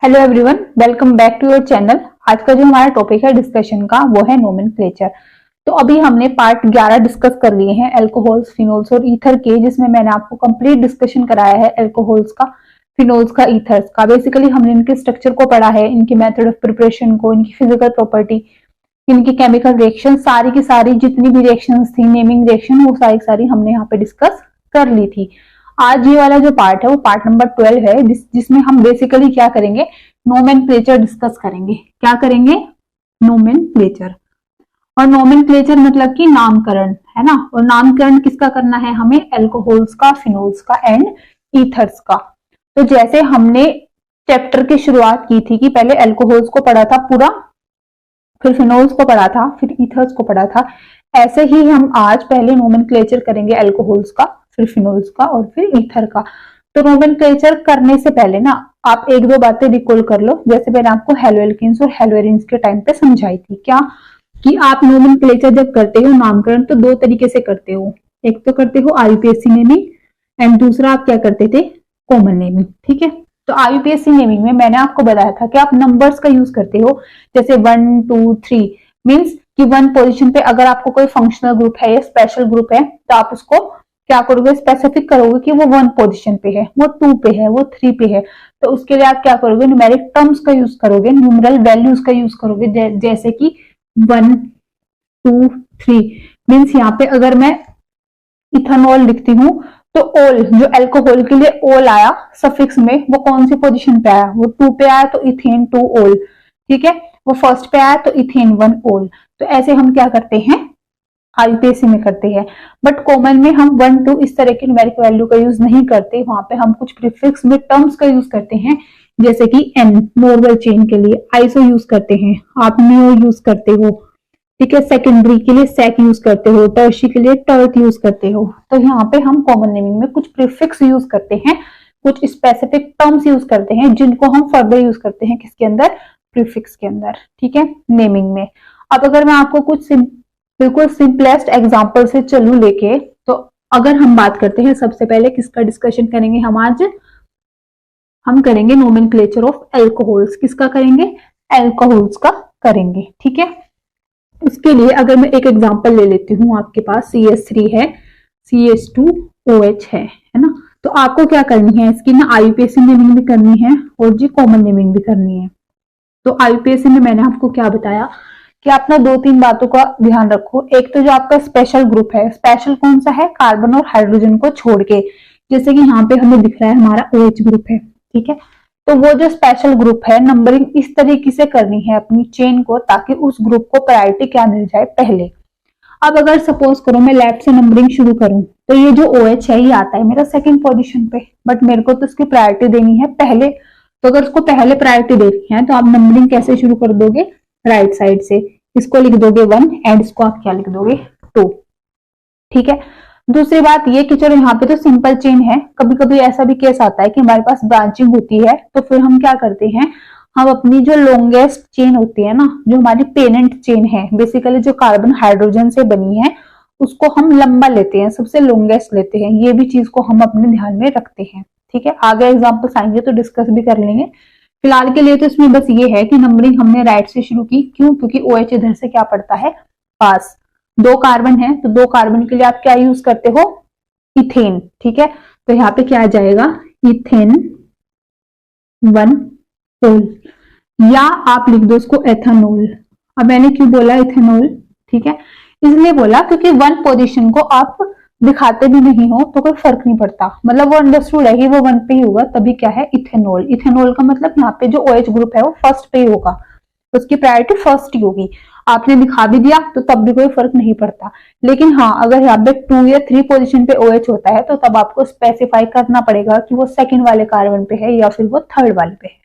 Hello everyone, welcome back to your channel. आज का जो हमारा टॉपिक है डिस्कशन का वो है नोमेनक्लेचर। तो अभी हमने पार्ट 11 डिस्कस कर लिए हैं अल्कोहल्स, फिनोल्स और ईथर के, जिसमें मैंने आपको कंप्लीट डिस्कशन कराया है अल्कोहल्स का, फिनोल्स का, ईथर्स का। बेसिकली हमने इनके स्ट्रक्चर को पढ़ा है, इनकी मेथड ऑफ प्रिपरेशन को, इनकी फिजिकल प्रॉपर्टी, इनकी केमिकल रिएक्शन, सारी की सारी जितनी भी रिएक्शंस थी, नेमिंग रिएक्शन, वो सारी सारी हमने यहाँ पे डिस्कस कर ली थी। आज ये वाला जो पार्ट है वो पार्ट नंबर 12 है, जिसमें हम बेसिकली क्या करेंगे, नोमेनक्लेचर डिस्कस करेंगे। क्या करेंगे? नोमेनक्लेचर। और नोमेनक्लेचर मतलब कि नामकरण, है ना। और नामकरण किसका करना है हमें? अल्कोहल्स का, फिनोल्स का एंड ईथर्स का। तो जैसे हमने चैप्टर की शुरुआत की थी कि पहले अल्कोहल्स को पढ़ा था पूरा, फिर फिनोल्स को पढ़ा था, फिर ईथर्स को पढ़ा था, ऐसे ही हम आज पहले नोमेनक्लेचर करेंगे अल्कोहल्स का, फिर फिनोल्स का और फिर ईथर का। तो नोमेनक्लेचर करने से पहले ना आप एक दो बातें रिकॉल कर लो, जैसे मैंने आपको हेलोएल्केन्स और हेलोएरिन्स के टाइम पे समझाई थी। क्या कि आप नोमेनक्लेचर जब करते हो, नामकरण, तो दो तरीके से करते हो। एक तो करते हो आईयूपीएसी नेमिंग एंड दूसरा आप क्या करते थे? Common naming. ठीक है। तो आईयूपीएसी नेमिंग में मैंने आपको बताया था कि आप नंबर्स का यूज करते हो, जैसे 1 2 3 मीन्स कि वन पोजीशन पे अगर आपको कोई फंक्शनल ग्रुप है या स्पेशल ग्रुप है तो आप उसको क्या करोगे? स्पेसिफिक करोगे कि वो 1 पोजीशन पे है, वो 2 पे है, वो 3 पे है। तो उसके लिए आप क्या करोगे? न्यूमेरिक टर्म्स का यूज करोगे, न्यूमरल वैल्यूज का यूज करोगे, जैसे कि 1 2 3 मीन्स यहाँ पे अगर मैं इथेनॉल लिखती हूँ तो ओल, जो अल्कोहल के लिए ओल आया सफिक्स में, वो कौन सी पोजीशन पे आया? वो 2 पे आया, तो इथेन 2 ओल। ठीक है। वो फर्स्ट पे आया तो इथेन 1 ओल। तो ऐसे हम क्या करते हैं? आईयूपीएसी में करते हैं। बट कॉमन में हम 1 2 इस तरह की न्यूमेरिक वैल्यू का यूज नहीं करते, वहां पे हम कुछ प्रीफिक्स में टर्म्स का यूज करते हैं, जैसे कि एन नॉर्मल चेन के लिए आइसो यूज करते हैं, आप नियो यूज करते हो। ठीक है। सेकेंडरी के लिए सेक यूज करते हो, टर्शी के लिए टर्ट यूज करते हो। तो यहाँ पे हम कॉमन नेमिंग में कुछ प्रीफिक्स यूज करते हैं, कुछ स्पेसिफिक टर्म्स यूज करते हैं, जिनको हम फर्दर यूज करते हैं किसके अंदर? प्रीफिक्स के अंदर। ठीक है, नेमिंग में। अब अगर मैं आपको कुछ बिल्कुल सिंपलेस्ट एग्जांपल से चलू लेके, तो अगर हम बात करते हैं, सबसे पहले किसका डिस्कशन करेंगे हम आज? हम करेंगे नोमेनक्लेचर ऑफ अल्कोहल्स। किसका करेंगे? अल्कोहल्स का करेंगे। ठीक है। उसके लिए अगर मैं एक एग्जांपल ले लेती हूँ, आपके पास CH3 है, CH2OH है ना। तो आपको क्या करनी है? इसकी ना आईयूपीएसी नेमिंग भी करनी है और जी कॉमन नेमिंग भी करनी है। तो आईयूपीएसी में मैंने आपको क्या बताया कि आप ना 2-3 बातों का ध्यान रखो। एक तो जो आपका स्पेशल ग्रुप है, स्पेशल कौन सा है? कार्बन और हाइड्रोजन को छोड़ के, जैसे कि यहाँ पे हमें दिख रहा है हमारा OH ग्रुप है। ठीक है। तो वो जो स्पेशल ग्रुप है, नंबरिंग इस तरीके से करनी है अपनी चेन को, ताकि उस ग्रुप को प्रायोरिटी क्या मिल जाए? पहले। अब अगर सपोज करो मैं लेफ्ट से नंबरिंग शुरू करूं, तो ये जो OH है ये आता है मेरा सेकंड पोजीशन पे, बट मेरे को तो इसकी प्रायोरिटी देनी है पहले। तो अगर उसको पहले प्रायोरिटी देनी है तो आप नंबरिंग कैसे शुरू कर दोगे? राइट साइड से। इसको लिख दोगे 1 एंड इसको आप क्या लिख दोगे? 2। ठीक है। दूसरी बात ये कि चलो यहाँ पे तो सिंपल चेन है, कभी कभी ऐसा भी केस आता है कि हमारे पास ब्रांचिंग होती है, तो फिर हम क्या करते हैं, हम अपनी जो लॉन्गेस्ट चेन होती है ना, जो हमारी पेरेंट चेन है, बेसिकली जो कार्बन हाइड्रोजन से बनी है, उसको हम लंबा लेते हैं, सबसे लॉन्गेस्ट लेते हैं। ये भी चीज को हम अपने ध्यान में रखते हैं। ठीक है। आगे एग्जाम्पल्स आएंगे तो डिस्कस भी कर लेंगे। फिलहाल के लिए तो इसमें बस ये है कि नंबरिंग हमने राइट से शुरू की। क्यों? क्योंकि OH इधर से क्या पड़ता है? पास। 2 कार्बन है तो 2 कार्बन के लिए आप क्या यूज करते हो? इथेन। ठीक है। तो यहाँ पे क्या आ जाएगा? इथेन 1 ओल, या आप लिख दो इसको एथेनॉल। अब मैंने क्यों बोला इथेनॉल? ठीक है, इसलिए बोला क्योंकि 1 पोजीशन को आप दिखाते भी नहीं हो तो कोई फर्क नहीं पड़ता, मतलब वो अंडरस्टूड है कि वो 1 पे ही होगा, तभी क्या है? इथेनॉल। इथेनॉल का मतलब यहाँ पे जो OH ग्रुप है वो फर्स्ट पे ही होगा, तो उसकी प्रायोरिटी फर्स्ट ही होगी। आपने दिखा भी दिया तो तब भी कोई फर्क नहीं पड़ता। लेकिन हाँ, अगर यहाँ पे 2 या 3 पोजीशन पे OH होता है तो तब आपको स्पेसिफाई करना पड़ेगा कि वो सेकंड वाले कार्बन पे है या फिर वो थर्ड वाले पे है।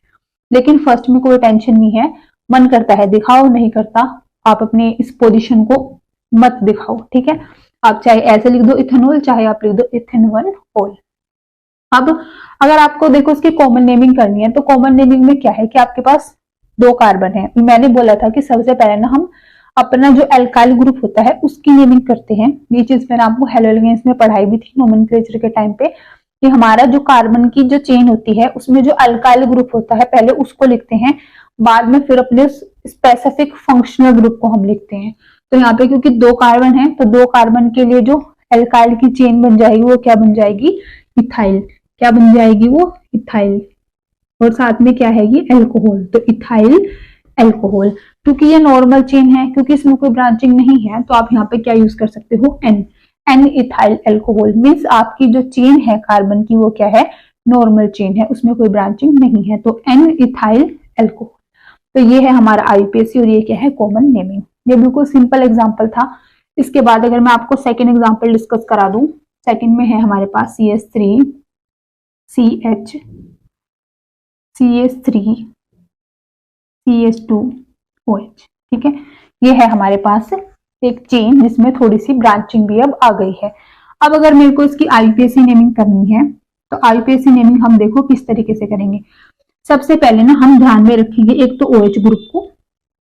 लेकिन फर्स्ट में कोई टेंशन नहीं है, मन करता है दिखाओ, नहीं करता आप अपने इस पोजीशन को मत दिखाओ। ठीक है। आप चाहे ऐसे लिख दो इथेनॉल, चाहे आप लिख दो इथेन 1 ओल। अब अगर आपको देखो इसकी कॉमन नेमिंग करनी है, तो कॉमन नेमिंग में क्या है कि आपके पास 2 कार्बन है। मैंने बोला था कि सबसे पहले ना हम अपना जो एल्काइल ग्रुप होता है उसकी नेमिंग करते हैं। ये चीज मैंने आपको हेलोएल्केन्स में पढ़ाई भी थी नोमेनक्लेचर के टाइम पे, कि हमारा जो कार्बन की जो चेन होती है उसमें जो अल्काइल ग्रुप होता है पहले उसको लिखते हैं, बाद में फिर अपने स्पेसिफिक फंक्शनल ग्रुप को हम लिखते हैं। तो यहाँ पे क्योंकि 2 कार्बन है तो 2 कार्बन के लिए जो अल्काइल की चेन बन जाएगी वो क्या बन जाएगी, इथाइल। क्या बन जाएगी वो, इथाइल। और साथ में क्या है ये, एल्कोहल। तो इथाइल एल्कोहल। क्योंकि ये नॉर्मल चेन है, क्योंकि इसमें कोई ब्रांचिंग नहीं है, तो आप यहाँ पे क्या यूज कर सकते हो, N. N ethyl alcohol means आपकी जो चेन है कार्बन की वो क्या है, नॉर्मल चेन है, उसमें कोई ब्रांचिंग नहीं है। तो एन इथाइल एल्कोहल। तो ये है हमारा आईयूपीएसी और ये क्या है, कॉमन नेमिंग। ये बिल्कुल सिंपल एग्जांपल था। इसके बाद अगर मैं आपको सेकंड एग्जांपल डिस्कस करा दूं, सेकंड में है हमारे पास CH3 CH CH3 CH2 OH। ठीक है, ये है हमारे पास एक चेन जिसमें थोड़ी सी ब्रांचिंग भी अब आ गई है। अब अगर मेरे को इसकी आईयूपीएसी नेमिंग करनी है तो आईयूपीएसी नेमिंग हम देखो किस तरीके से करेंगे। सबसे पहले ना हम ध्यान में रखेंगे एक तो OH ग्रुप को,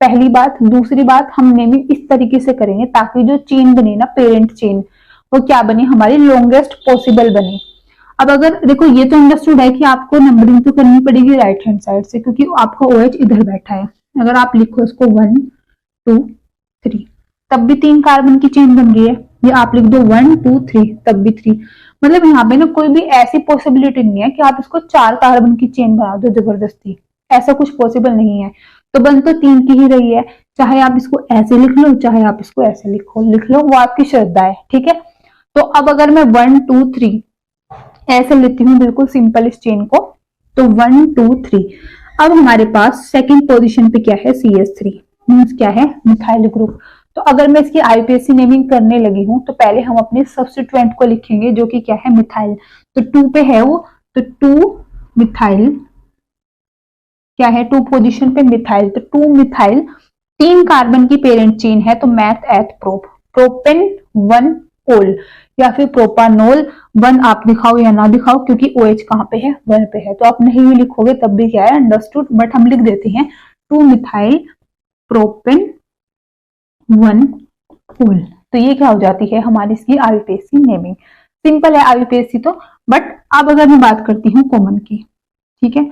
पहली बात। दूसरी बात, हम नेमिंग इस तरीके से करेंगे ताकि जो चेन बने ना, पेरेंट चेन, वो क्या बने, हमारी लॉन्गेस्ट पॉसिबल बने। अब अगर देखो ये तो अंडरस्टूड है कि आपको नंबरिंग तो करनी पड़ेगी राइट हैंड साइड से, क्योंकि आपका OH इधर बैठा है। अगर आप लिखो इसको 1 2 3 तब भी 3 कार्बन की चेन बन रही है। ये आप लिख दो 1 2 3 तब भी 3। मतलब यहाँ पे ना कोई भी ऐसी पॉसिबिलिटी नहीं है कि आप इसको 4 कार्बन की चेन बना दो जबरदस्ती, ऐसा कुछ पॉसिबल नहीं है। तो बन तो 3 की ही रही है, चाहे आप इसको ऐसे लिख लो चाहे आप इसको ऐसे लिख लो, वो आपकी श्रद्धा है। ठीक है, तो अब अगर मैं 1 2 3 ऐसे लेती हूँ बिल्कुल सिंपल इस चेन को, तो 1 2 3। अब हमारे पास सेकंड पोजीशन पे क्या है, CH3 मींस क्या है, मिथाइल ग्रुप। तो अगर मैं इसकी आईयूपीएसी नेमिंग करने लगी हूं तो पहले हम अपने सब्स्टिट्यूएंट को लिखेंगे जो कि क्या है, मिथाइल। तो 2 पे है वो, तो 2 मिथाइल क्या है, 2 पोजीशन पे मिथाइल। तो 2 मिथाइल, 3 कार्बन की पेरेंट चेन है तो मैथ एट प्रोप, प्रोपेन 1 ओल या फिर प्रोपानोल 1 आप दिखाओ या ना दिखाओ, क्योंकि OH कहाँ पे है, 1 पे है। तो आप नहीं भी लिखोगे तब भी क्या है, अंडरस्टूड, बट हम लिख देते हैं 2 मिथाइल प्रोपेन 1 ओल। तो ये क्या हो जाती है हमारी इसकी आईयूपीएसी नेमिंग। सिंपल है आईयूपीएसी तो। बट अब अगर मैं बात करती हूँ कॉमन की, ठीक है,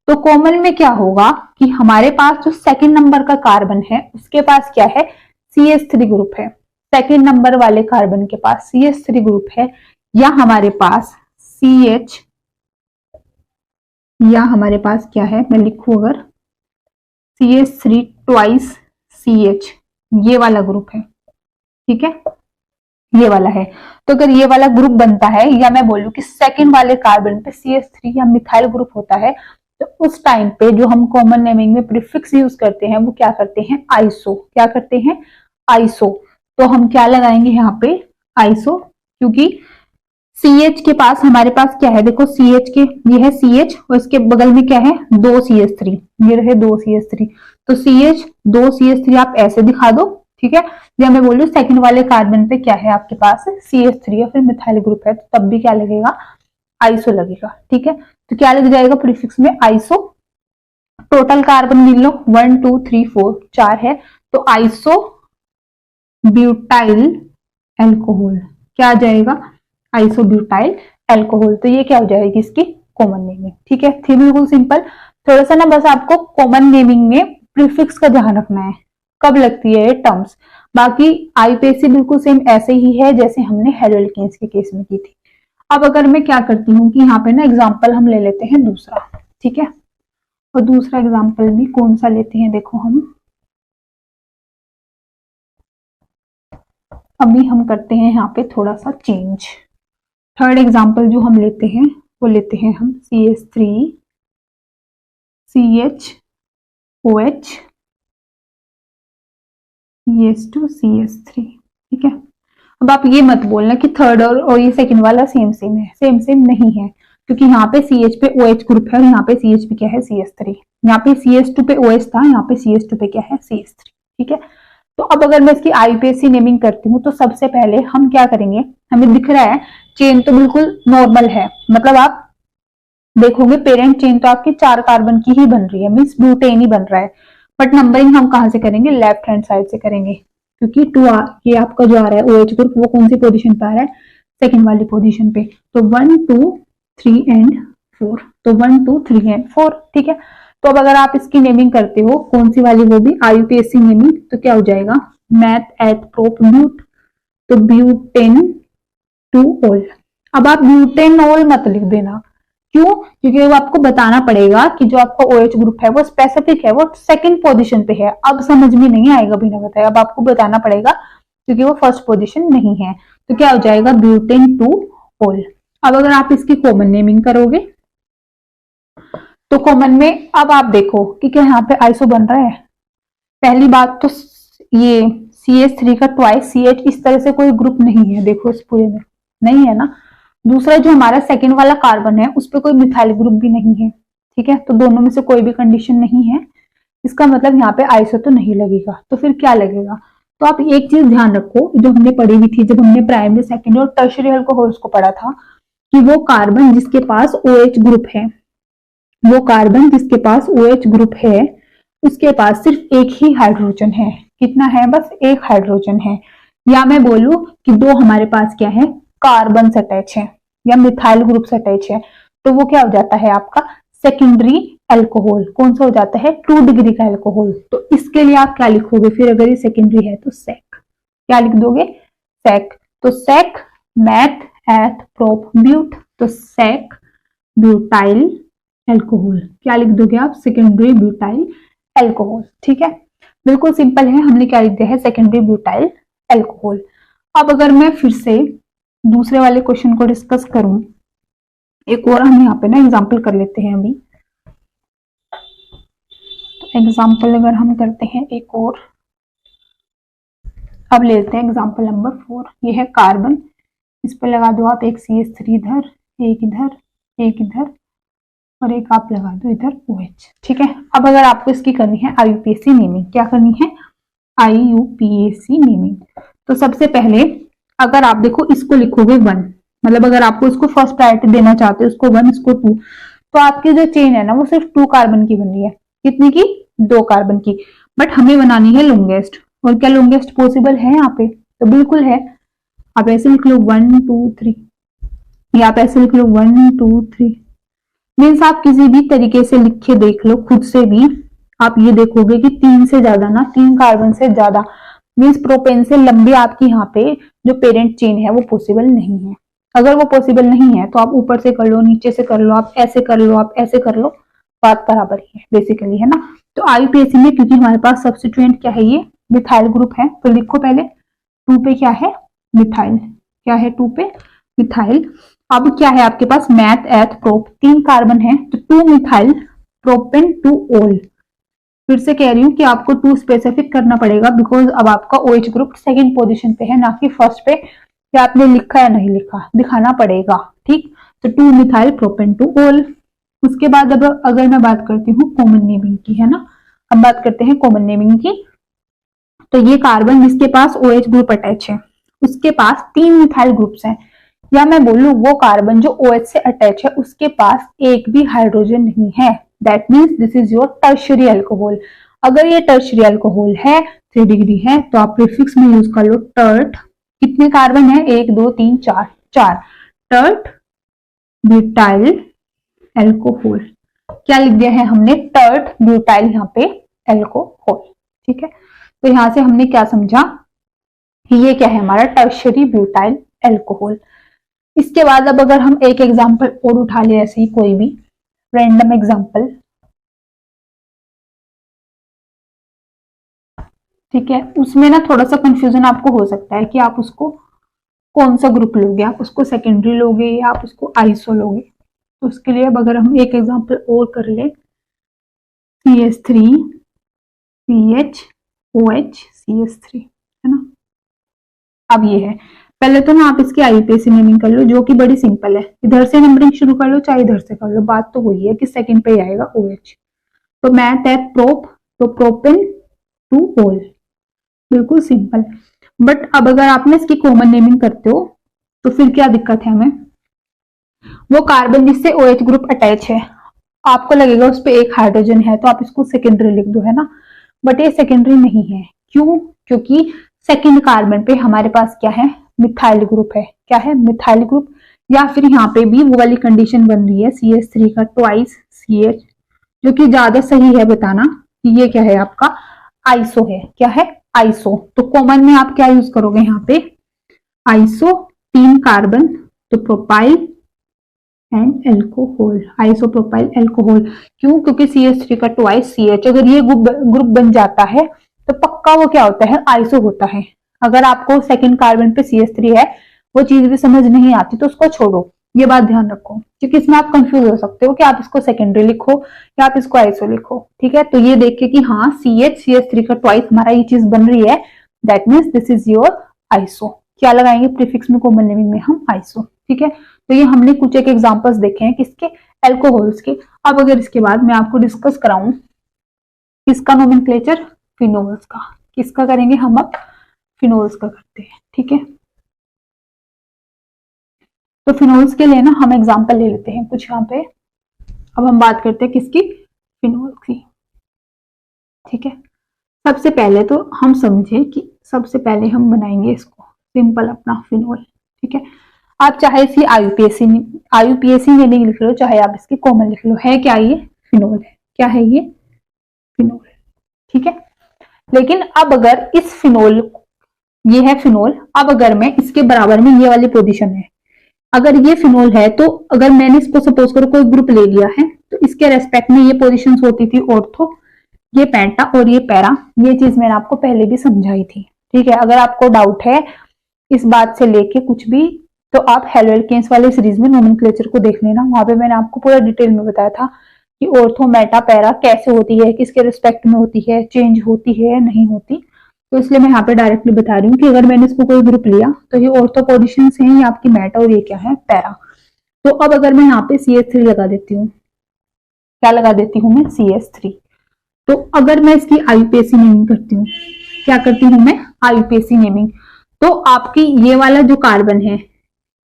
तो कॉमन में क्या होगा कि हमारे पास जो सेकंड नंबर का कार्बन है उसके पास क्या है, CH3 ग्रुप है। सेकंड नंबर वाले कार्बन के पास CH3 ग्रुप है, या हमारे पास CH, या हमारे पास क्या है, मैं लिखूं अगर CH3 ट्वाइस CH, ये वाला ग्रुप है। ठीक है, ये वाला है। तो अगर ये वाला ग्रुप बनता है, या मैं बोलूं कि सेकंड वाले कार्बन पे CH3 या मिथाइल ग्रुप होता है, तो उस टाइम पे जो हम कॉमन नेमिंग में प्रीफिक्स यूज करते हैं वो क्या करते हैं, आइसो। क्या करते हैं, आइसो। तो हम क्या लगाएंगे यहाँ पे, आइसो, क्योंकि CH के पास हमारे पास क्या है, देखो CH के, ये है CH और इसके बगल में क्या है, 2 CH3, ये रहे 2 CH3। तो CH 2 CH3 आप ऐसे दिखा दो। ठीक है, या मैं बोलूँ सेकंड वाले कार्बन पे क्या है आपके पास CH3 या फिर मिथाइल ग्रुप है, तो तब भी क्या लगेगा, आइसो लगेगा। ठीक है, तो क्या लग जाएगा प्रीफिक्स में, आइसो। टोटल कार्बन गिन लो 1 2 3 4 4 है, तो आइसो ब्यूटाइल एल्कोहल। क्या आ जाएगा, आइसोब्यूटाइल एल्कोहल। तो ये क्या हो जाएगी इसकी कॉमन नेमिंग। ठीक है, थी बिल्कुल सिंपल। थोड़ा सा ना बस आपको कॉमन नेमिंग में प्रीफिक्स का ध्यान रखना है, कब लगती है ये टर्म्स। बाकी आईयूपीएसी बिल्कुल सेम ऐसे ही है जैसे हमने हेलोल्केन्स के केस में की थी। अब अगर मैं क्या करती हूँ कि यहाँ पे ना एग्जाम्पल हम ले लेते हैं दूसरा। ठीक है, और दूसरा एग्जाम्पल भी कौन सा लेते हैं, देखो हम अभी हम करते हैं यहाँ पे थोड़ा सा चेंज। थर्ड एग्जाम्पल जो हम लेते हैं वो लेते हैं हम CH3 CHOH CH2 CH3। ठीक है, अब आप ये मत बोलना कि थर्ड और ये सेकंड वाला सेम सेम है, सेम सेम नहीं है, क्योंकि यहाँ पे CH पे OH ग्रुप है और यहाँ पे CH पे क्या है, CH3। यहाँ पे CH2 पे OH था, यहाँ पे CH2 पे क्या है, CH3। ठीक है, तो अब अगर मैं इसकी आईयूपीएसी नेमिंग करती हूँ तो सबसे पहले हम क्या करेंगे, हमें दिख रहा है चेन तो बिल्कुल नॉर्मल है, मतलब आप देखोगे पेरेंट चेन तो आपकी 4 कार्बन की ही बन रही है, मीन्स ब्यूटेन ही बन रहा है। बट नंबरिंग हम कहां से करेंगे, लेफ्ट हैंड साइड से करेंगे, क्योंकि 2 ये आपका जो आ रहा है OH ग्रुप वो कौन सी पोजीशन पे आ रहा है, सेकंड वाली पोजीशन पे। तो 1 2 3 and 4, तो 1 2 3 and 4, ठीक है। तो अब अगर आप इसकी नेमिंग करते हो कौन सी वाली, वो भी आईयूपीएसी नेमिंग, तो क्या हो जाएगा, मैथ एट प्रोप ब्यूट, तो ब्यूटेन टू ओल। अब आप ब्यूटेनॉल मत लिख देना, क्यों, क्योंकि वो आपको बताना पड़ेगा कि जो आपका OH ग्रुप है वो स्पेसिफिक है, वो सेकंड पोजीशन पे है। अब समझ में नहीं आएगा बिना बताए, अब आपको बताना पड़ेगा क्योंकि वो फर्स्ट पोजीशन नहीं है। तो क्या हो जाएगा, ब्यूटेन टू ओल। अब अगर आप इसकी कॉमन नेमिंग करोगे तो कॉमन में अब आप देखो कि क्या यहाँ पे आइसो बन रहा है। पहली बात तो ये CH3 का ट्वाइस CH इस तरह से कोई ग्रुप नहीं है, देखो इस पूरे में नहीं है ना। दूसरा जो हमारा सेकंड वाला कार्बन है उस पर कोई मिथाइल ग्रुप भी नहीं है, ठीक है। तो दोनों में से कोई भी कंडीशन नहीं है, इसका मतलब यहाँ पे आइसो तो नहीं लगेगा। तो फिर क्या लगेगा, तो आप एक चीज ध्यान रखो जो हमने पढ़ी हुई थी जब हमने प्राइमरी सेकेंडरी और टर्शियरी अल्कोहल्स को पढ़ा था, कि वो कार्बन जिसके पास OH ग्रुप है, वो कार्बन जिसके पास OH ग्रुप है उसके पास सिर्फ एक ही हाइड्रोजन है। कितना है, बस एक हाइड्रोजन है। या मैं बोलूं कि दो हमारे पास क्या है, कार्बन से अटैच है या मिथाइल ग्रुप से अटैच है, तो वो क्या हो जाता है आपका सेकेंडरी अल्कोहल। कौन सा हो जाता है, 2 डिग्री का अल्कोहल। तो इसके लिए आप क्या लिखोगे फिर, अगर ये सेकेंडरी है तो सेक, क्या लिख दोगे, सेक। तो सेक मैथ एट प्रोप ब्यूट, तो सेक ब्यूटाइल अल्कोहल, क्या लिख दोगे आप, सेकेंडरी ब्यूटाइल अल्कोहल, ठीक है। बिल्कुल सिंपल है, हमने क्या लिख दिया है, सेकेंडरी ब्यूटाइल अल्कोहल। अब अगर मैं फिर से दूसरे वाले क्वेश्चन को डिस्कस करूं, एक और हम यहाँ पे ना एग्जाम्पल कर लेते हैं अभी। तो एग्जाम्पल अगर हम करते हैं एक और, अब लेते हैं एग्जाम्पल नंबर 4। ये है कार्बन, इस पर लगा दो आप एक CH3 इधर, एक इधर, एक इधर और एक आप लगा दो इधर OH, ठीक है। अब अगर आपको इसकी करनी है आईयूपीएसी नेमिंग, क्या करनी है, आईयूपीएसी नेमिंग। तो सबसे पहले अगर आप देखो इसको लिखोगे 1, मतलब अगर आपको इसको फर्स्ट प्रायोरिटी देना चाहते हो, इसको 1 इसको 2, तो आपकी जो चेन है ना वो सिर्फ 2 कार्बन की बन रही है। कितनी की, 2 कार्बन की। बट हमें बनानी है लॉन्गेस्ट, और क्या लॉन्गेस्ट पॉसिबल है यहाँ पे, तो बिल्कुल है। आप ऐसे लिख लो 1 2 3, या आप ऐसे लिख लो 1 2 3। मीन्स आप किसी भी तरीके से लिख के देख लो खुद से भी, आप ये देखोगे कि 3 से ज्यादा ना, 3 कार्बन से ज्यादा मीन्स प्रोपेन से लंबी आपकी यहाँ पे जो पेरेंट चेन है वो पॉसिबल नहीं है। अगर वो पॉसिबल नहीं है तो आप ऊपर से कर लो, नीचे से कर लो, आप ऐसे कर लो, आप ऐसे कर लो, बात बराबर ही है बेसिकली, है ना। तो आईयूपीएसी में क्योंकि हमारे पास सब्स्टिट्यूएंट क्या है, ये मिथाइल ग्रुप है, तो लिखो पहले 2 पे क्या है, मिथाइल, क्या है 2 पे मिथाइल। अब क्या है आपके पास, मैथ एथ प्रोप, 3 कार्बन है तो 2 मिथाइल प्रोपेन टू ओल। फिर से कह रही हूँ कि आपको 2 स्पेसिफिक करना पड़ेगा, बिकॉज अब आपका OH ग्रुप सेकंड पोजीशन पे है, ना कि फर्स्ट पे। क्या आपने लिखा या नहीं लिखा, दिखाना पड़ेगा, ठीक। तो 2 मिथाइल प्रोपेन टू ओल। उसके बाद अब अगर मैं बात करती हूँ कॉमन नेमिंग की, है ना, अब बात करते हैं कॉमन नेमिंग की। तो ये कार्बन जिसके पास OH ग्रुप अटैच है उसके पास 3 मिथाइल ग्रुप्स हैं, या मैं बोलूं वो कार्बन जो OH से अटैच है उसके पास एक भी हाइड्रोजन नहीं है। That means this is your tertiary alcohol. अगर ये टर्शियरी अल्कोहल है, 3 डिग्री है, तो आप प्रीफिक्स में यूज कर लो टर्ट। कितने कार्बन है, 1 2 3 4, 4 टर्ट ब्यूटाइल अल्कोहल। क्या लिख दिया है हमने, टर्ट ब्यूटाइल यहाँ पे अल्कोहल, ठीक है। तो यहां से हमने क्या समझा कि ये क्या है हमारा टर्शियरी ब्यूटाइल अल्कोहल। इसके बाद अब अगर हम एक एग्जांपल और उठा ले, ऐसे ही कोई भी रैंडम एग्जांपल, ठीक है, उसमें ना थोड़ा सा कंफ्यूजन आपको हो सकता है कि आप उसको कौन सा ग्रुप लोगे, आप उसको सेकेंडरी लोगे या आप उसको आइसो लोगे। तो उसके लिए अब अगर हम एक एग्जांपल और कर ले, CH3 CH OH CH3, है ना। अब ये है, पहले तो ना आप इसकी आईयूपीएसी नेमिंग कर लो जो कि बड़ी सिंपल है, इधर से नंबरिंग शुरू कर लो चाहे इधर से कर लो, बात तो वही है कि सेकंड पे आएगा OH। तो मैथ एट प्रोप, तो प्रोपेन टू ओल, बिल्कुल सिंपल। बट अब अगर आपने इसकी कॉमन नेमिंग करते हो तो फिर क्या दिक्कत है हमें, वो कार्बन जिससे OH ग्रुप अटैच है आपको लगेगा उस पर एक हाइड्रोजन है तो आप इसको सेकेंडरी लिख दो, है ना। बट ये सेकेंडरी नहीं है, क्यों, क्योंकि सेकेंड कार्बन पे हमारे पास क्या है, मिथाइल ग्रुप है। क्या है, मिथाइल ग्रुप। या फिर यहाँ पे भी वो वाली कंडीशन बन रही है CH3 का ट्वाइस CH, जो कि ज्यादा सही है बताना कि ये क्या है आपका आइसो है। क्या है? आइसो। तो कॉमन में आप क्या यूज करोगे यहाँ पे? आइसो, 3 कार्बन, तो propyl and alcohol, isopropyl alcohol. क्यों? क्योंकि CH3 का ट्वाइस CH, अगर ये ग्रुप बन जाता है तो पक्का वो क्या होता है? आइसो होता है। अगर आपको सेकंड कार्बन पे CH3 है, वो चीज भी समझ नहीं आती तो उसको छोड़ो, ये बात ध्यान रखो, क्योंकि इसमें आप कंफ्यूज हो सकते हो कि आप इसको सेकेंडरी लिखो या आप इसको आइसो लिखो। ठीक है, तो ये देखिए कि हाँ CH3 का ट्वाइस हमारा ये चीज बन रही है, that means this is your iso. क्या लगाएंगे प्रीफिक्स में? कॉमन नेमिंग में हम आइसो। ठीक है, तो ये हमने कुछ एक एग्जांपल्स देखे हैं किसके? एल्कोहल्स के। अब अगर इसके बाद मैं आपको डिस्कस कराऊं किसका नोमेनक्लेचर? फिनोल्स का। किसका करेंगे हम अब? फिनोल्स का करते हैं। ठीक है, तो फिनोल्स के लिए ना हम एग्जांपल ले लेते हैं कुछ यहाँ पे। अब हम बात करते हैं किसकी? फिनोल की। ठीक है, सबसे पहले तो हम समझे कि सबसे पहले हम बनाएंगे इसको सिंपल अपना फिनोल। ठीक है, आप चाहे इसकी आईयूपीएसी में नहीं लिख लो, चाहे आप इसकी कॉमन लिख लो। है क्या? ये फिनोल है। क्या है ये? फिनोल। ठीक है, लेकिन अब अगर इस फिनोल, ये है फिनोल, अब अगर मैं इसके बराबर में ये वाली पोजीशन है, अगर ये फिनोल है तो अगर मैंने इसको सपोज करो कोई ग्रुप ले लिया है तो इसके रेस्पेक्ट में ये पोजीशंस होती थी ऑर्थो, ये पेंटा और ये पैरा। ये चीज मैंने आपको पहले भी समझाई थी। ठीक है, अगर आपको डाउट है इस बात से लेके कुछ भी, तो आप हेलो एल्केन्स वाले सीरीज में नोमेनक्लेचर को देख लेना, वहां पे मैंने आपको पूरा डिटेल में बताया था कि ऑर्थो मेटा पैरा कैसे होती है, किसके रिस्पेक्ट में होती है, चेंज होती है नहीं होती। तो इसलिए मैं यहाँ पे डायरेक्टली बता रही हूँ कि अगर मैंने इसको कोई ग्रुप लिया तो ये ऑर्थो पोजिशन है, ये आपकी मेटा और ये क्या है? पैरा। तो अब अगर मैं यहाँ पे CH3 लगा देती हूँ, क्या लगा देती हूँ मैं? CH3। तो अगर मैं इसकी आईयूपीएसी नेमिंग करती हूँ, क्या करती हूँ मैं? IUPAC naming. तो आपकी ये वाला जो कार्बन है,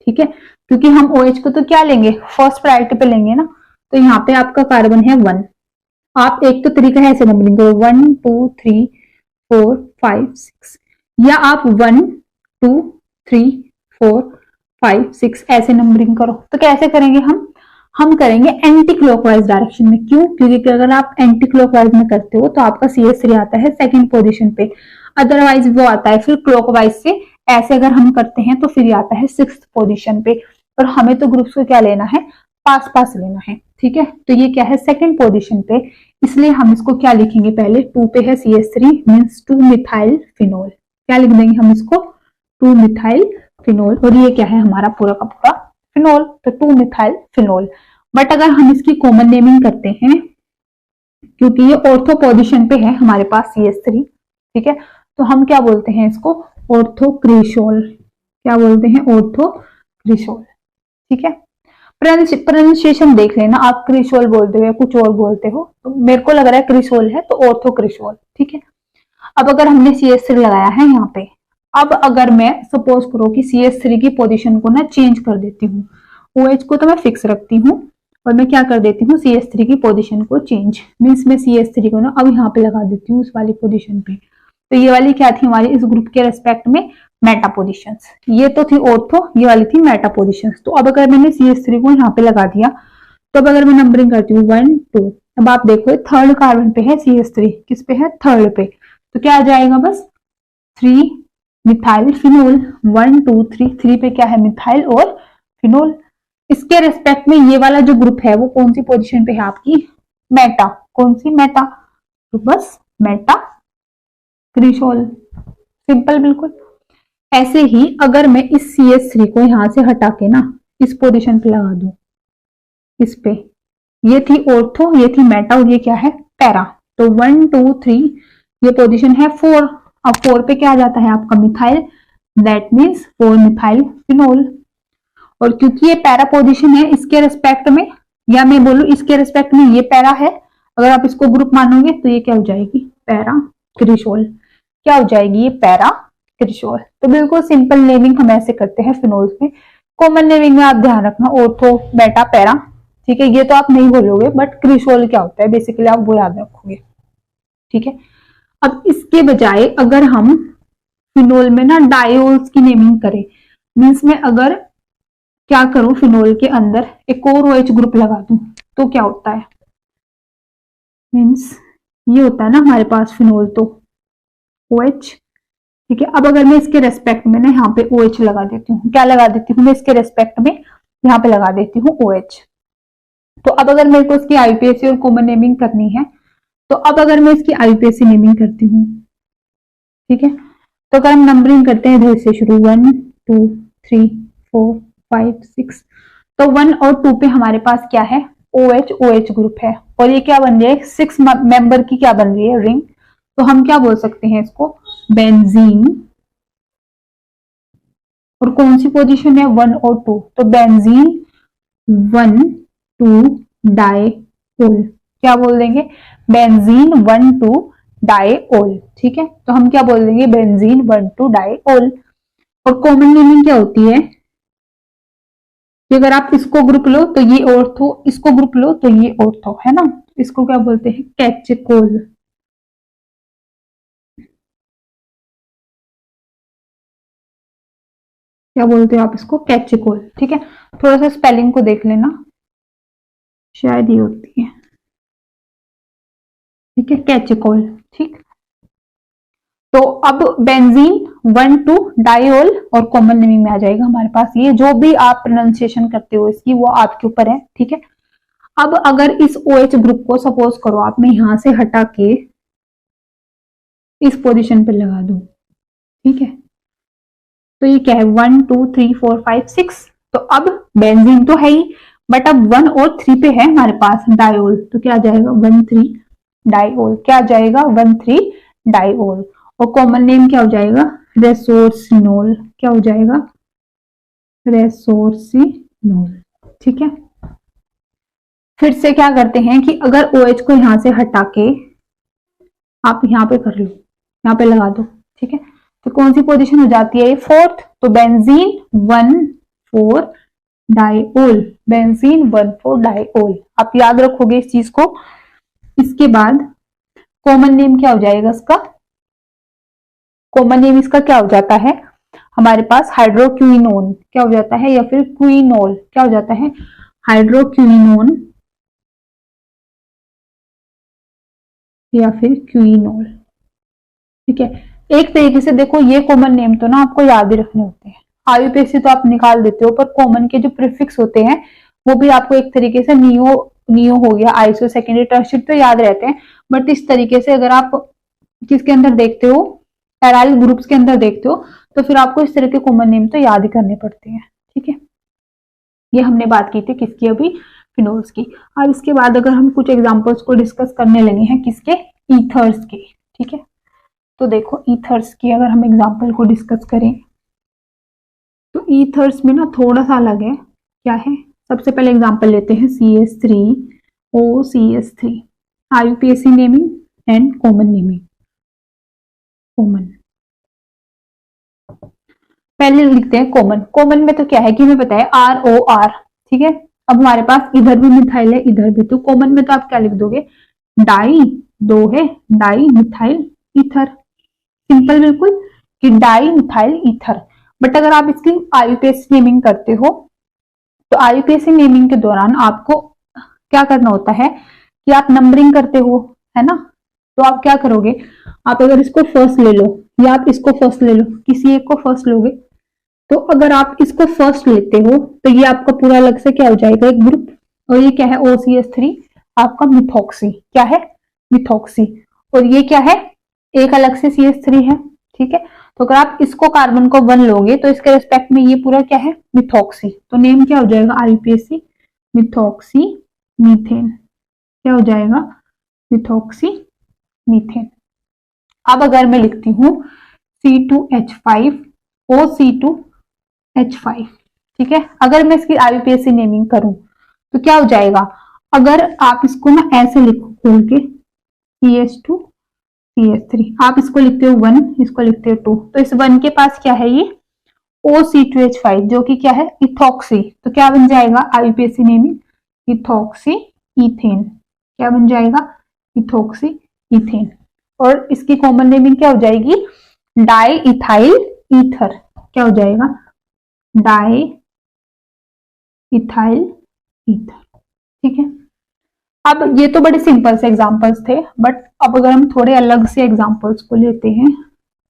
ठीक है, क्योंकि हम OH को तो क्या लेंगे? फर्स्ट प्रायोरिटी पे लेंगे ना, तो यहाँ पे आपका कार्बन है 1। आप एक तो तरीका है ऐसे नंबरिंग करो 1 2 3 4 5 6, या आप 1 2 3 4 5 6 ऐसे नंबरिंग करो। तो कैसे करेंगे हम करेंगे एंटी क्लॉकवाइज डायरेक्शन में। क्यों? क्योंकि अगर आप एंटी क्लॉकवाइज में करते हो तो आपका CH3 आता है सेकंड पोजीशन पे, अदरवाइज वो आता है फिर क्लॉकवाइज से। ऐसे अगर हम करते हैं तो फिर आता है 6th पोजीशन पे। और हमें तो ग्रुप्स को क्या लेना है? पास पास लेना है। ठीक है, तो ये क्या है? सेकंड पोजीशन पे, इसलिए हम इसको क्या लिखेंगे? पहले 2 पे है CH3 मीन्स 2 मिथाइल फिनोल। क्या लिख देंगे हम इसको? 2 मिथाइल फिनोल। और ये क्या है? हमारा पूरा का पूरा फिनोल, तो 2 मिथाइल फिनोल। बट अगर हम इसकी कॉमन नेमिंग करते हैं, क्योंकि ये ऑर्थो पोजीशन पे है हमारे पास CH3, ठीक है, तो हम क्या बोलते हैं इसको? ऑर्थोक्रिशोल। क्या बोलते हैं? ऑर्थोक्रिशोल। ठीक है, प्रोनाउंसिएशन देख लेना, आप क्रिशोल बोलते हो या कुछ और बोलते हो, तो मेरे को लग रहा है क्रिशोल है, तो ऑर्थोक्रिशोल। ठीक है, अब अगर हमने CH3 लगाया है यहाँ पे, अब अगर मैं सपोज करो कि CH3 की पोजीशन को ना चेंज कर देती हूँ, OH को तो मैं फिक्स रखती हूँ और मैं क्या कर देती हूँ? CH3 की पोजीशन को चेंज, मीन्स मैं CH3 को ना अब यहाँ पे लगा देती हूँ उस वाली पोजीशन पे। तो ये वाली क्या थी हमारी इस ग्रुप के रेस्पेक्ट में? Meta positions. ये तो थी ऑर्थो, ये वाली थी मेटा पोजिशंस। तो अब अगर मैंने CH3 को यहाँ पे लगा दिया, तो अब अगर मैं नंबरिंग करती हूँ 1 2, अब आप देखो थर्ड कार्बन पे है CH3, किस पे है? थर्ड पे। तो क्या आ जाएगा? बस 3 मिथाइल फिनोल। 1 2 3, 3 पे क्या है? मिथाइल और फिनोल। इसके रेस्पेक्ट में ये वाला जो ग्रुप है वो कौन सी पोजिशन पे है आपकी? मेटा। कौन सी? मेटा। तो बस मेटा क्रिशोल, सिंपल बिल्कुल। ऐसे ही अगर मैं इस CH3 को यहां से हटा के ना इस पोजीशन पे लगा दूं, इस पे, ये थी ऑर्थो, ये थी मेटा और ये क्या है? पैरा। तो 1 2 3, ये पोजीशन है 4। अब 4 पे क्या आ जाता है आपका? Methyl, that means 4 methyl phenol. और क्योंकि ये पैरा पोजीशन है, इसके रेस्पेक्ट में, या मैं बोलूं इसके रेस्पेक्ट में ये पैरा है, अगर आप इसको ग्रुप मानोगे तो ये क्या हो जाएगी? पैरा क्रिशोल। क्या हो जाएगी? ये पैरा क्रिशोल। तो बिल्कुल सिंपल नेमिंग हम ऐसे करते हैं फिनोल्स में। कॉमन नेमिंग में आप ध्यान रखना ऑर्थो मेटा पैरा, ठीक है, ये तो आप नहीं बोलोगे, बट क्रिशोल क्या होता है बेसिकली आप वो याद रखोगे। ठीक है, अब इसके बजाय अगर हम फिनोल में ना डायोल्स की नेमिंग करें, मीन्स में अगर क्या करूं, फिनोल के अंदर एक और OH ग्रुप लगा दूं तो क्या होता है, मीन्स ये होता है ना हमारे पास फिनोल तो OH। ठीक है, अब अगर मैं इसके रेस्पेक्ट में ना यहाँ पे OH लगा देती हूँ, क्या लगा देती हूँ मैं इसके रेस्पेक्ट में, यहाँ पे लगा देती हूँ OH। तो अब अगर मेरे को इसकी IUPAC और कॉमन नेमिंग करनी है, तो अब अगर मैं इसकी IUPAC नेमिंग करती हूँ, ठीक है, तो अगर हम नंबरिंग करते हैं इधर से शुरू 1 2 3 4 5 6, तो 1 और 2 पे हमारे पास क्या है, OH OH ग्रुप है, और ये क्या बन रही है, 6 मेंबर की क्या बन रही है, रिंग। तो हम क्या बोल सकते हैं इसको, बेंजीन। और कौन सी पोजीशन है, 1 और 2, तो बेंजीन 1 2 डाइओल, क्या बोल देंगे, बेंजीन 1 2 डाइओल। ठीक है, तो हम क्या बोल देंगे, बेंजीन 1 2 डाइओल। और कॉमन नेमिंग क्या होती है कि अगर आप इसको ग्रुप लो तो ये ऑर्थो, इसको ग्रुप लो तो ये ऑर्थो, है ना, इसको क्या बोलते हैं, कैचिकोल। क्या बोलते हो आप इसको, कैचिकोल। ठीक है, थोड़ा सा स्पेलिंग को देख लेना, शायद ये होती है, ठीक है, कैचिकोल। ठीक, तो अब बेंजीन 1 2 डाइओल और कॉमन नेमिंग में आ जाएगा हमारे पास ये, जो भी आप प्रोनाउंसिएशन करते हो इसकी वो आपके ऊपर है। ठीक है, अब अगर इस OH ग्रुप को सपोज करो आप, मैं यहां से हटा के इस पोजीशन पे लगा दूं, ठीक है, तो ये क्या है, 1 2 3 4 5 6, तो अब बेंजीन तो है ही, बट अब 1 और 3 पे है हमारे पास डाइओल, तो क्या आ जाएगा 1 3 डाइओल, क्या आ जाएगा 1 3 डाइओल। और कॉमन नेम क्या हो जाएगा, रेसोर्सिनोल, क्या हो जाएगा, रेसोर्सिनोल। ठीक है, फिर से क्या करते हैं कि अगर OH को यहां से हटा के आप यहां पे कर लो, यहां पे लगा दो, ठीक है, तो कौन सी पोजीशन हो जाती है, ये फोर्थ, तो बेंजीन 1 4 डाइओल, बेंजीन 1 4 डाइओल, आप याद रखोगे इस चीज को। इसके बाद कॉमन नेम क्या हो जाएगा इसका, कॉमन नेम इसका क्या हो जाता है हमारे पास, हाइड्रोक्विनोन, क्या हो जाता है, या फिर क्विनोल, क्या हो जाता है, हाइड्रोक्विनोन या फिर क्विनोल। ठीक है, एक तरीके से देखो ये कॉमन नेम तो ना आपको याद ही रखने होते हैं, IUPAC तो आप निकाल देते हो, पर कॉमन के जो प्रीफिक्स होते हैं वो भी आपको एक तरीके से नियो नियो हो गया, आइसो, सेकेंडरी, टर्शियरी तो याद रहते हैं, बट इस तरीके से अगर आप किसके अंदर देखते हो, एराइल ग्रुप्स के अंदर देखते हो, तो फिर आपको इस तरह के कॉमन नेम तो याद ही करने पड़ते हैं। ठीक है, ये हमने बात की थी किसकी, अभी फिनोल्स की। अब इसके बाद अगर हम कुछ एग्जांपल्स को डिस्कस करने लगे हैं किसके, ईथर्स के। ठीक है, तो देखो ईथर्स की अगर हम एग्जांपल को डिस्कस करें, तो ईथर्स में ना थोड़ा सा अलग है, क्या है, सबसे पहले एग्जांपल लेते हैं CH3OCH3, IUPAC naming and common naming. Common पहले लिखते हैं कॉमन, कॉमन में तो क्या है कि हमें पता है ROR। ठीक है, अब हमारे पास इधर भी मिथाइल है इधर भी, तो कॉमन में तो आप क्या लिख दोगे, डाई, दो है, डाई मिथाइल ईथर, सिंपल बिल्कुल, कि डाई मिथाइल ईथर। बट अगर आप इसकी IUPAC नेमिंग करते हो, तो IUPAC नेमिंग के दौरान आपको क्या करना होता है कि आप नंबरिंग करते हो, है ना, तो आप क्या करोगे, आप अगर इसको फर्स्ट ले लो या आप इसको फर्स्ट ले लो, किसी एक को फर्स्ट लोगे, तो अगर आप इसको फर्स्ट लेते हो तो ये आपका पूरा अलग से क्या हो जाएगा, एक ग्रुप, और ये क्या है, OCH3 आपका मिथॉक्सी, क्या है, मिथॉक्सी, और ये क्या है, एक अलग से CH3 है। ठीक है, तो अगर आप इसको कार्बन को 1 लोगे तो इसके रिस्पेक्ट में ये पूरा क्या है, मिथॉक्सी, तो नेम क्या हो जाएगा, IUPAC मिथॉक्सी मीथेन, क्या हो जाएगा, मिथॉक्सी मीथेन। अब अगर मैं लिखती हूँ C2H5OC2H5, ठीक है, अगर मैं इसकी IUPAC नेमिंग करूं तो क्या हो जाएगा, अगर आप इसको ना ऐसे लिखो खोल के, CH2CH3, आप इसको लिखते हो 1, इसको लिखते हो 2, तो इस 1 के पास क्या है, ये OC2H5 जो कि क्या है, इथॉक्सी, तो क्या बन जाएगा IUPAC नेमिंग, इथॉक्सी इथेन, क्या बन जाएगा, इथॉक्सी इथेन। और इसकी कॉमन नेमिंग क्या हो जाएगी, डाई इथाइल ईथर, क्या हो जाएगा, डाई इथाइल ईथर। ठीक है, अब ये तो बड़े सिंपल से एग्जांपल्स थे, बट अब अगर हम थोड़े अलग से एग्जांपल्स को लेते हैं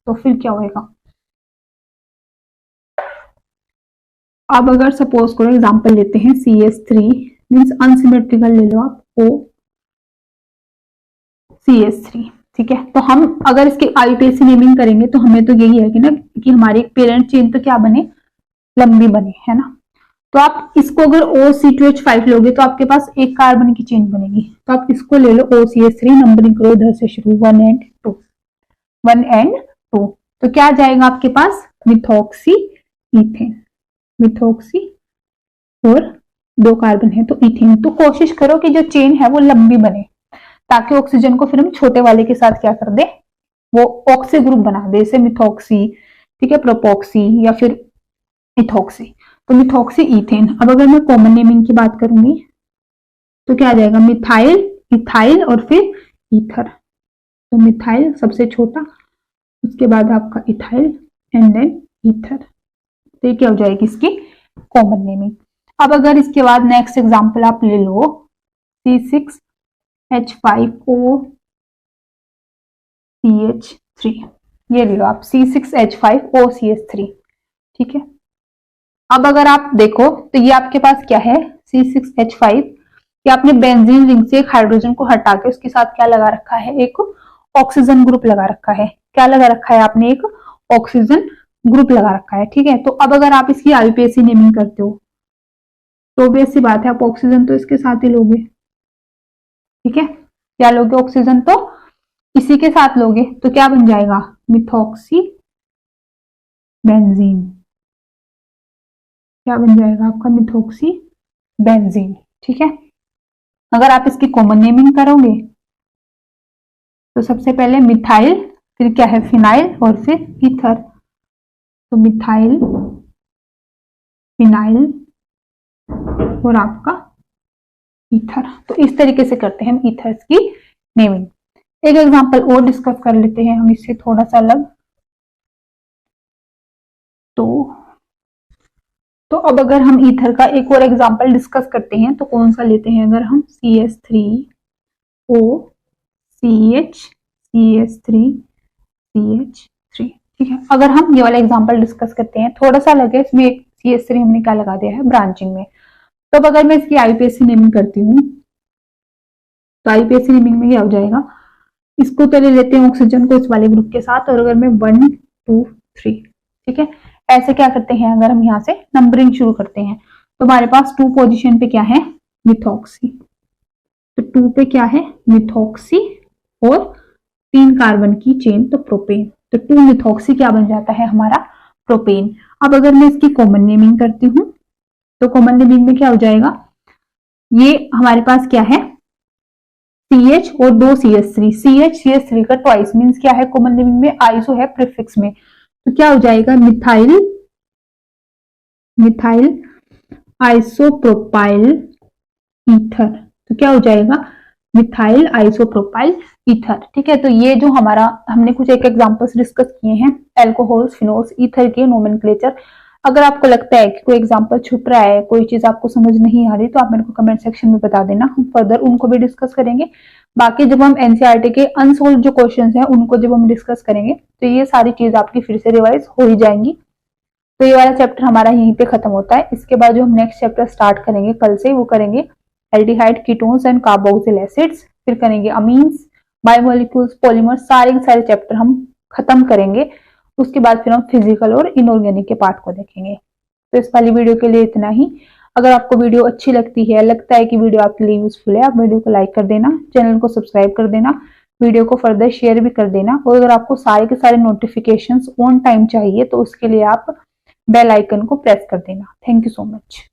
तो फिर क्या होएगा। अब अगर सपोज करो एग्जांपल लेते हैं CH3 मींस अनसिमेट्रिकल ले लो आप OCH3। ठीक है, तो हम अगर इसकी IUPAC नेमिंग करेंगे तो हमें तो यही है कि ना कि हमारी पेरेंट चेन तो क्या बने, लंबी बने, है ना। तो आप इसको अगर OC2H5 लोगे तो आपके पास एक कार्बन की चेन बनेगी, तो आप इसको ले लो OCH3, नंबरिंग करो इधर से शुरू 1 and 2, 1 and 2, तो क्या जाएगा आपके पास मिथॉक्सी ईथेन, मिथॉक्सी और 2 कार्बन है तो इथेन। तो कोशिश करो कि जो चेन है वो लंबी बने, ताकि ऑक्सीजन को फिर हम छोटे वाले के साथ क्या कर दे, वो ऑक्सी ग्रुप बना दे, जैसे मिथॉक्सी, ठीक है, प्रोपॉक्सी या फिर इथॉक्सी। तो मिथॉक्सी ईथेन। अब अगर मैं कॉमन नेमिंग की बात करूंगी तो क्या आ जाएगा, मिथाइल, इथाइल और फिर ईथर। तो मिथाइल सबसे छोटा, उसके बाद आपका इथाइल एंड देन ईथर। तो ये क्या हो जाएगी इसकी कॉमन नेमिंग। अब अगर इसके बाद नेक्स्ट एग्जांपल आप ले लो C6H5OCH3, ये ले लो आप C6H5OCH3। ठीक है, अब अगर आप देखो तो ये आपके पास क्या है C6H5, ये आपने बेंजीन रिंग से एक हाइड्रोजन को हटा के उसके साथ क्या लगा रखा है, एक ऑक्सीजन ग्रुप लगा रखा है। क्या लगा रखा है आपने, एक ऑक्सीजन ग्रुप लगा रखा है। ठीक है, तो अब अगर आप इसकी IUPAC नेमिंग करते हो तो ऑब्वियस सी बात है आप ऑक्सीजन तो इसके साथ ही लोगे। ठीक है, क्या लोगे, ऑक्सीजन तो इसी के साथ लोगे, तो क्या बन जाएगा मिथॉक्सी बेंजीन। क्या बन जाएगा आपका मिथॉक्सी बेंजीन। ठीक है, अगर आप इसकी कॉमन नेमिंग करोगे तो सबसे पहले मिथाइल, फिर क्या है फिनाइल और फिर ईथर। तो मिथाइल, फिनाइल और आपका ईथर। तो इस तरीके से करते हैं हम ईथर्स की नेमिंग। एक एग्जांपल और डिस्कस कर लेते हैं हम इससे थोड़ा सा अलग। तो अब अगर हम ईथर का एक और एग्जांपल डिस्कस करते हैं तो कौन सा लेते हैं, अगर हम CH3OCH3CH3। ठीक है, अगर हम ये वाला एग्जांपल डिस्कस करते हैं, थोड़ा सा लगे इसमें CH3 हमने क्या लगा दिया है ब्रांचिंग में। तो अब अगर मैं इसकी IUPAC नेमिंग करती हूँ तो IUPAC नेमिंग में क्या हो जाएगा, इसको तो ले लेते हैं ऑक्सीजन को इस वाले ग्रुप के साथ, और अगर मैं 1 2 3, ठीक है, ऐसे क्या करते हैं, अगर हम यहाँ से नंबरिंग शुरू करते हैं तो हमारे पास 2 पोजीशन पे क्या है मिथॉक्सी, तो 2 पे क्या है मिथॉक्सी और 3 कार्बन की चेन तो प्रोपेन, तो 2 मिथॉक्सी क्या बन जाता है हमारा प्रोपेन। अब अगर मैं इसकी कॉमन नेमिंग करती हूँ तो कॉमन नेमिंग में क्या हो जाएगा, ये हमारे पास क्या है CH और 2 CH3, CH का ट्वाइस मींस क्या है कॉमन नेमिंग में आइसो है प्रीफिक्स में, तो क्या हो जाएगा मिथाइल, मिथाइल आइसोप्रोपाइल ईथर। तो क्या हो जाएगा मिथाइल आइसोप्रोपाइल ईथर। ठीक है, तो ये जो हमारा हमने कुछ एक एग्जांपल्स डिस्कस किए हैं एल्कोहल्स, फिनोल्स, ईथर के नोमेनक्लेचर। अगर आपको लगता है कि कोई एग्जांपल छुप रहा है, कोई चीज आपको समझ नहीं आ रही, तो आप मेरे को कमेंट सेक्शन में बता देना, हम फर्दर उनको भी डिस्कस करेंगे। बाकी जब हम एनसीईआरटी के अनसोल्व जो क्वेश्चंस हैं उनको जब हम डिस्कस करेंगे तो ये सारी चीज आपकी फिर से रिवाइज हो ही जाएंगी। तो ये वाला चैप्टर हमारा यहीं पे खत्म होता है। इसके बाद जो हम नेक्स्ट चैप्टर स्टार्ट करेंगे कल से, वो करेंगे aldehyde, ketones and carboxyl acids, फिर करेंगे अमीन्स, बायोमोलिक्यूल्स, पॉलीमर्स, सारे सारे चैप्टर हम खत्म करेंगे। उसके बाद फिर हम फिजिकल और इनऑर्गेनिक के पार्ट को देखेंगे। तो इस वाली वीडियो के लिए इतना ही। अगर आपको वीडियो अच्छी लगती है, लगता है कि वीडियो आपके लिए यूजफुल है, आप वीडियो को लाइक कर देना, चैनल को सब्सक्राइब कर देना, वीडियो को फर्दर शेयर भी कर देना। और अगर आपको सारे के सारे नोटिफिकेशंस ऑन टाइम चाहिए तो उसके लिए आप बेल आइकन को प्रेस कर देना। Thank you so much.